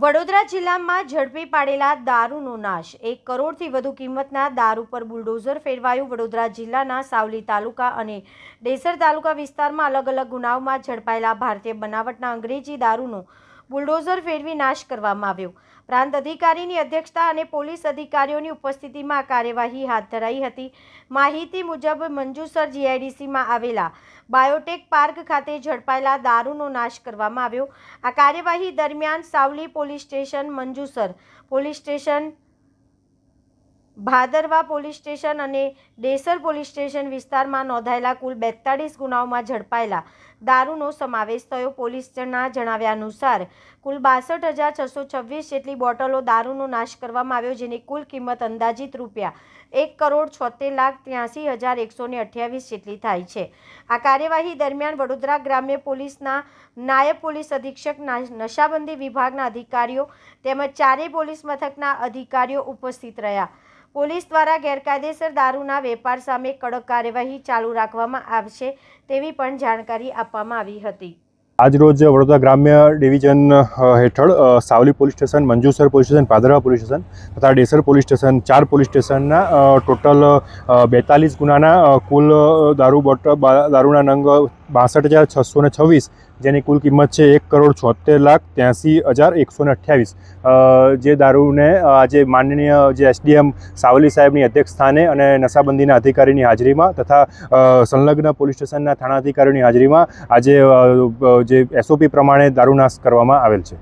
વડોદરા જિલ્લામાં ઝડપી પાડેલા દારૂનો નાશ। 1 કરોડથી વધુ કિંમતના દારૂ પર બુલડોઝર ફેરવાયું। વડોદરા જિલ્લાના સાવલી તાલુકા અને ડેસર તાલુકા વિસ્તારમાં અલગ અલગ ગુનાઓમાં ઝડપાયેલા ભારતીય બનાવટના અંગ્રેજી દારૂનો બુલડોઝર ફેરવી નાશ કરવામાં આવ્યો। પ્રાંત અધિકારીની અધ્યક્ષતા અને પોલીસ અધિકારીઓની ઉપસ્થિતિમાં આ કાર્યવાહી હાથ ધરાઈ હતી। માહિતી મુજબ મંજુસર જીઆઈડીસીમાં આવેલા બાયોટેક પાર્ક ખાતે ઝડપાયેલા દારૂનો નાશ કરવામાં આવ્યો। આ કાર્યવાહી દરમિયાન Savli police station, Manjusar police station, ભાદરવા પોલીસ સ્ટેશન અને ડેસર પોલીસ સ્ટેશન વિસ્તારમાં નોંધાયેલા કુલ 42 ગુનાઓમાં ઝડપાયેલા દારૂનો સમાવેશ થયો। પોલીસના જણાવ્યા અનુસાર કુલ 62,626 જેટલી બોટલો દારૂનો નાશ કરવામાં આવ્યો, જેની કુલ કિંમત અંદાજિત રૂપિયા 1,76,83,128 જેટલી થાય છે। આ કાર્યવાહી દરમિયાન વડોદરા ગ્રામ્ય પોલીસના નાયબ પોલીસ અધિક્ષક, નશાબંધી વિભાગના અધિકારીઓ તેમજ ચારેય પોલીસ મથકના અધિકારીઓ ઉપસ્થિત રહ્યા। પોલીસ દ્વારા ગેરકાયદેસર દારૂના વેપાર સામે કડક કાર્યવાહી ચાલુ રાખવામાં આવશે તેવી પણ જાણકારી આપવામાં આવી હતી। આજરોજ વડોદરા ગ્રામ્ય ડિવિઝન હેઠળ Savli police station, Manjusar police station, ભાદરવા પોલીસ સ્ટેશન તથા ડેસર પોલીસ સ્ટેશન, 4 પોલીસ સ્ટેશનના ટોટલ 42 ગુનાના કુલ દારૂના નંગ 62,626 જેની કુલ કિંમત છે 1,76,83,128 જે દારૂને આજે માનનીય જે એસડીએમ સાવલી સાહેબની અધ્યક્ષ સ્થાને અને નશાબંધીના અધિકારીની હાજરીમાં તથા સંલગ્ન પોલીસ સ્ટેશનના થાણા અધિકારીઓની હાજરીમાં આજે જે એસઓપી પ્રમાણે દારૂનાશ કરવામાં આવેલ છે।